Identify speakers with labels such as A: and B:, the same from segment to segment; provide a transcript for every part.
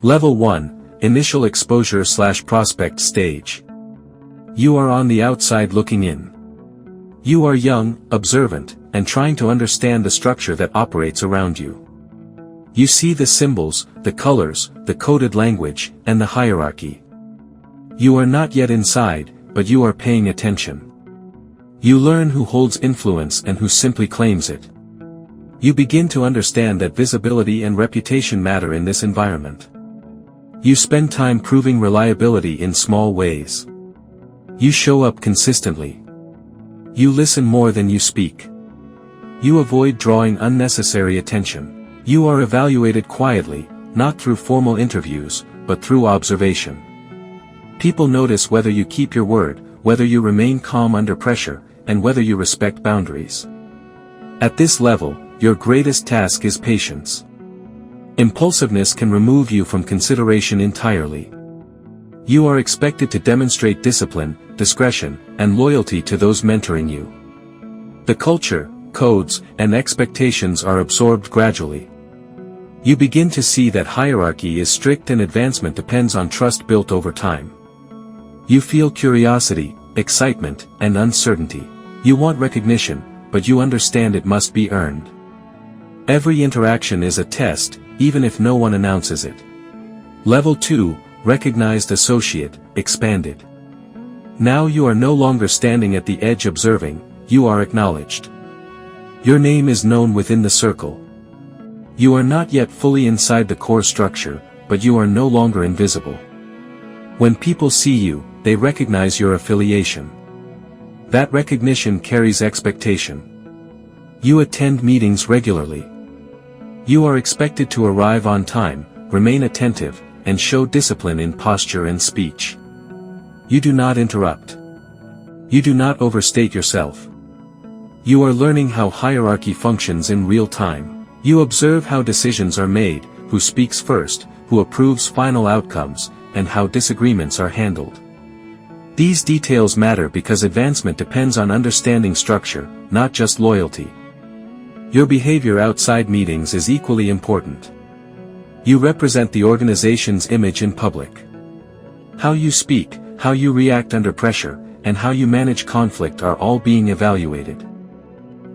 A: Level 1, Initial Exposure/Prospect Stage. You are on the outside looking in. You are young, observant, and trying to understand the structure that operates around you. You see the symbols, the colors, the coded language, and the hierarchy. You are not yet inside, but you are paying attention. You learn who holds influence and who simply claims it. You begin to understand that visibility and reputation matter in this environment. You spend time proving reliability in small ways. You show up consistently. You listen more than you speak. You avoid drawing unnecessary attention. You are evaluated quietly, not through formal interviews, but through observation. People notice whether you keep your word, whether you remain calm under pressure, and whether you respect boundaries. At this level, your greatest task is patience. Impulsiveness can remove you from consideration entirely. You are expected to demonstrate discipline, discretion, and loyalty to those mentoring you. The culture, codes, and expectations are absorbed gradually. You begin to see that hierarchy is strict and advancement depends on trust built over time. You feel curiosity, excitement, and uncertainty. You want recognition, but you understand it must be earned. Every interaction is a test, even if no one announces it. Level 2, Recognized Associate, Expanded. Now you are no longer standing at the edge observing, you are acknowledged. Your name is known within the circle. You are not yet fully inside the core structure, but you are no longer invisible. When people see you, they recognize your affiliation. That recognition carries expectation. You attend meetings regularly. You are expected to arrive on time, remain attentive, and show discipline in posture and speech. You do not interrupt. You do not overstate yourself. You are learning how hierarchy functions in real time. You observe how decisions are made, who speaks first, who approves final outcomes, and how disagreements are handled. These details matter because advancement depends on understanding structure, not just loyalty. Your behavior outside meetings is equally important. You represent the organization's image in public. How you speak, how you react under pressure, and how you manage conflict are all being evaluated.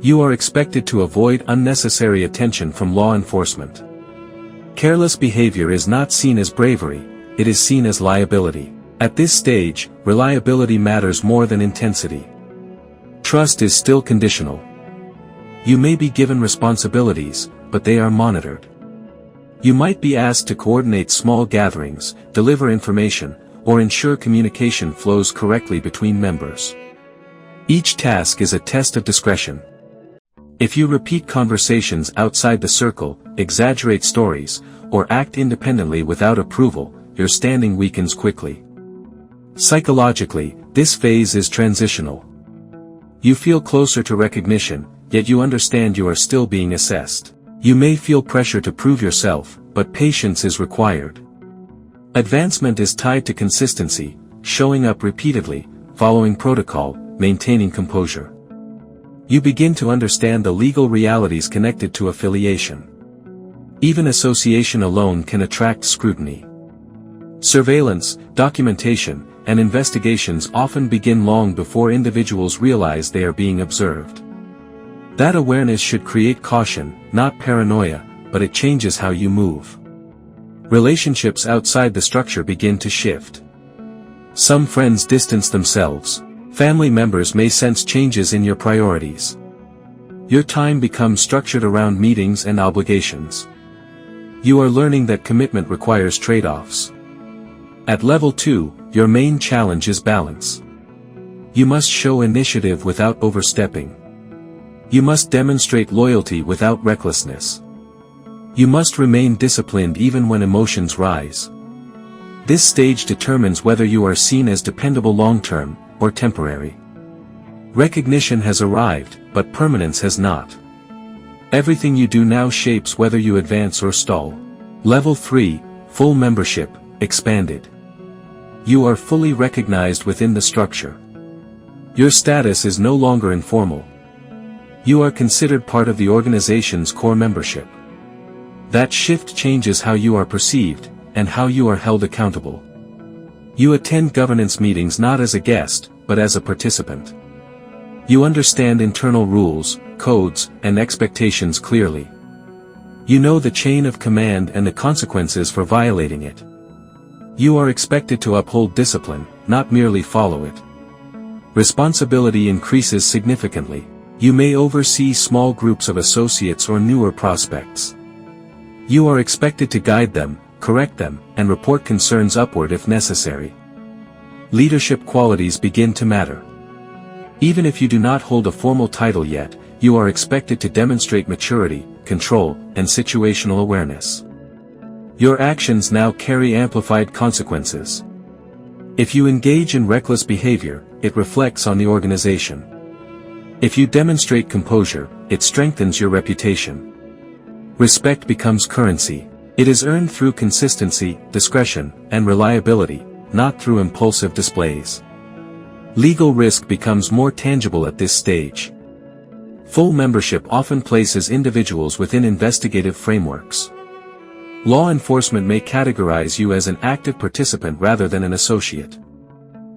A: You are expected to avoid unnecessary attention from law enforcement. Careless behavior is not seen as bravery, it is seen as liability. At this stage, reliability matters more than intensity. Trust is still conditional. You may be given responsibilities, but they are monitored. You might be asked to coordinate small gatherings, deliver information, or ensure communication flows correctly between members. Each task is a test of discretion. If you repeat conversations outside the circle, exaggerate stories, or act independently without approval, your standing weakens quickly. Psychologically, this phase is transitional. You feel closer to recognition, yet you understand you are still being assessed. You may feel pressure to prove yourself, but patience is required. Advancement is tied to consistency, showing up repeatedly, following protocol, maintaining composure. You begin to understand the legal realities connected to affiliation. Even association alone can attract scrutiny. Surveillance, documentation, and investigations often begin long before individuals realize they are being observed. That awareness should create caution, not paranoia, but it changes how you move. Relationships outside the structure begin to shift. Some friends distance themselves. Family members may sense changes in your priorities. Your time becomes structured around meetings and obligations. You are learning that commitment requires trade-offs. At level 2, your main challenge is balance. You must show initiative without overstepping. You must demonstrate loyalty without recklessness. You must remain disciplined even when emotions rise. This stage determines whether you are seen as dependable long-term, or temporary. Recognition has arrived, but permanence has not. Everything you do now shapes whether you advance or stall. Level 3, Full Membership, Expanded. You are fully recognized within the structure. Your status is no longer informal. You are considered part of the organization's core membership. That shift changes how you are perceived, and how you are held accountable. You attend governance meetings not as a guest, but as a participant. You understand internal rules, codes, and expectations clearly. You know the chain of command and the consequences for violating it. You are expected to uphold discipline, not merely follow it. Responsibility increases significantly. You may oversee small groups of associates or newer prospects. You are expected to guide them, correct them, and report concerns upward if necessary. Leadership qualities begin to matter. Even if you do not hold a formal title yet, you are expected to demonstrate maturity, control, and situational awareness. Your actions now carry amplified consequences. If you engage in reckless behavior, it reflects on the organization. If you demonstrate composure, it strengthens your reputation. Respect becomes currency. It is earned through consistency, discretion, and reliability, not through impulsive displays. Legal risk becomes more tangible at this stage. Full membership often places individuals within investigative frameworks. Law enforcement may categorize you as an active participant rather than an associate.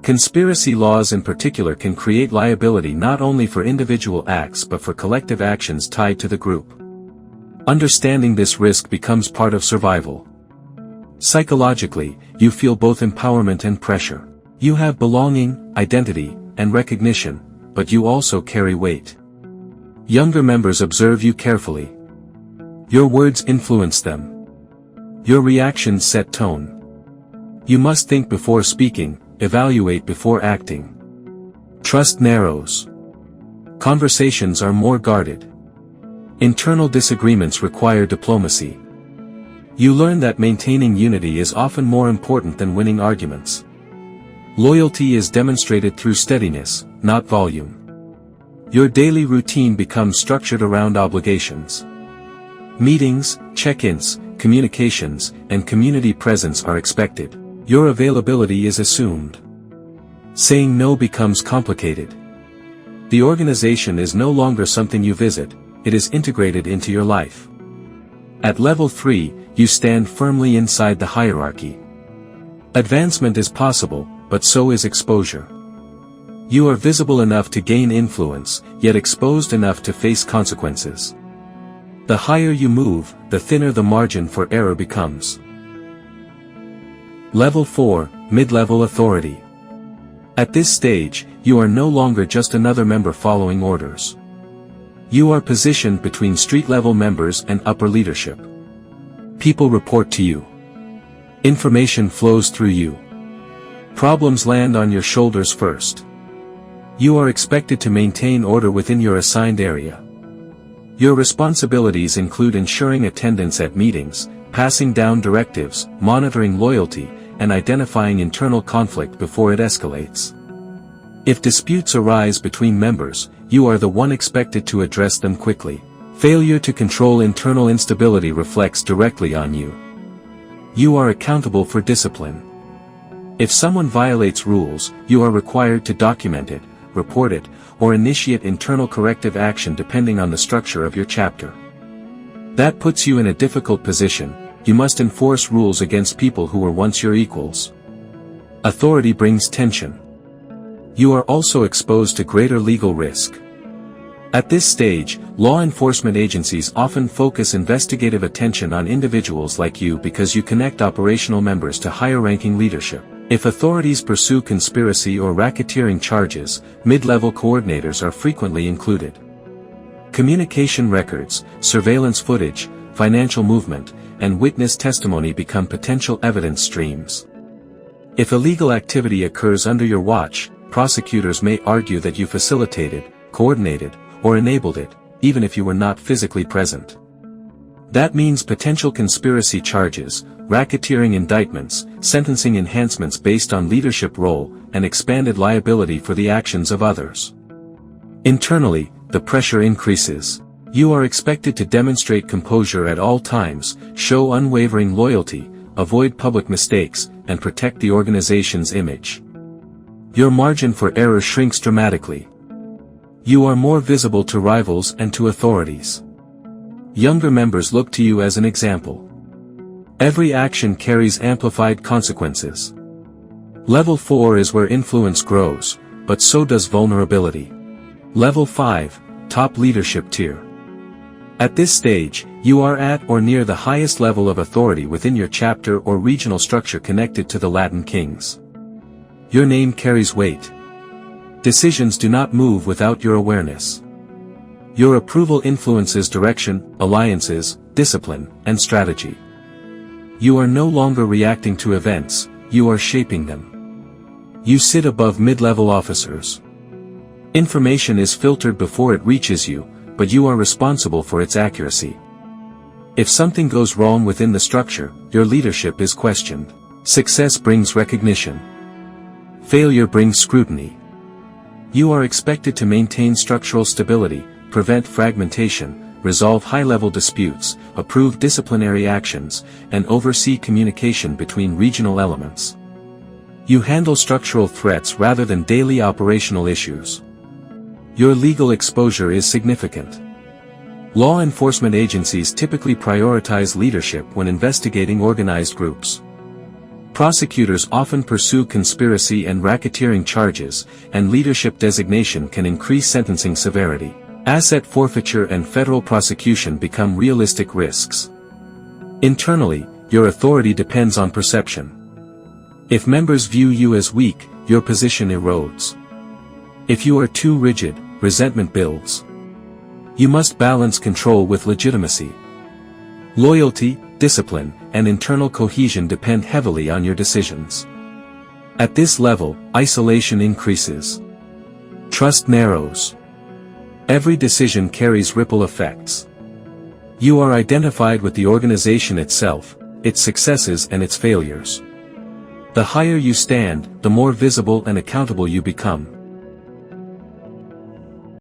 A: Conspiracy laws in particular can create liability not only for individual acts but for collective actions tied to the group. Understanding this risk becomes part of survival. Psychologically, you feel both empowerment and pressure. You have belonging, identity, and recognition, but you also carry weight. Younger members observe you carefully. Your words influence them. Your reactions set tone. You must think before speaking, evaluate before acting. Trust narrows. Conversations are more guarded. Internal disagreements require diplomacy. You learn that maintaining unity is often more important than winning arguments. Loyalty is demonstrated through steadiness, not volume. Your daily routine becomes structured around obligations. Meetings, check-ins, communications, and community presence are expected. Your availability is assumed. Saying no becomes complicated. The organization is no longer something you visit, it is integrated into your life. At level 3, you stand firmly inside the hierarchy. Advancement is possible, but so is exposure. You are visible enough to gain influence, yet exposed enough to face consequences. The higher you move, the thinner the margin for error becomes. Level 4, Mid-Level Authority. At this stage, you are no longer just another member following orders. You are positioned between street-level members and upper leadership. People report to you. Information flows through you. Problems land on your shoulders first. You are expected to maintain order within your assigned area. Your responsibilities include ensuring attendance at meetings, passing down directives, monitoring loyalty, and identifying internal conflict before it escalates. If disputes arise between members, you are the one expected to address them quickly. Failure to control internal instability reflects directly on you. You are accountable for discipline. If someone violates rules, you are required to document it, report it, or initiate internal corrective action depending on the structure of your chapter. That puts you in a difficult position. You must enforce rules against people who were once your equals. Authority brings tension. You are also exposed to greater legal risk. At this stage, law enforcement agencies often focus investigative attention on individuals like you because you connect operational members to higher-ranking leadership. If authorities pursue conspiracy or racketeering charges, mid-level coordinators are frequently included. Communication records, surveillance footage, financial movement, and witness testimony become potential evidence streams. If illegal activity occurs under your watch, prosecutors may argue that you facilitated, coordinated, or enabled it, even if you were not physically present. That means potential conspiracy charges, racketeering indictments, sentencing enhancements based on leadership role, and expanded liability for the actions of others. Internally, the pressure increases. You are expected to demonstrate composure at all times, show unwavering loyalty, avoid public mistakes, and protect the organization's image. Your margin for error shrinks dramatically. You are more visible to rivals and to authorities. Younger members look to you as an example. Every action carries amplified consequences. Level 4 is where influence grows, but so does vulnerability. Level 5, top leadership tier. At this stage, you are at or near the highest level of authority within your chapter or regional structure connected to the Latin kings. Your name carries weight. Decisions do not move without your awareness. Your approval influences direction, alliances, discipline, and strategy. You are no longer reacting to events, you are shaping them. You sit above mid-level officers. Information is filtered before it reaches you, but you are responsible for its accuracy. If something goes wrong within the structure, your leadership is questioned. Success brings recognition. Failure brings scrutiny. You are expected to maintain structural stability, prevent fragmentation, resolve high-level disputes, approve disciplinary actions, and oversee communication between regional elements. You handle structural threats rather than daily operational issues. Your legal exposure is significant. Law enforcement agencies typically prioritize leadership when investigating organized groups. Prosecutors often pursue conspiracy and racketeering charges, and leadership designation can increase sentencing severity. Asset forfeiture and federal prosecution become realistic risks. Internally, your authority depends on perception. If members view you as weak, your position erodes. If you are too rigid, resentment builds. You must balance control with legitimacy. Loyalty, discipline, and internal cohesion depend heavily on your decisions. At this level, isolation increases. Trust narrows. Every decision carries ripple effects. You are identified with the organization itself, its successes and its failures. The higher you stand, the more visible and accountable you become.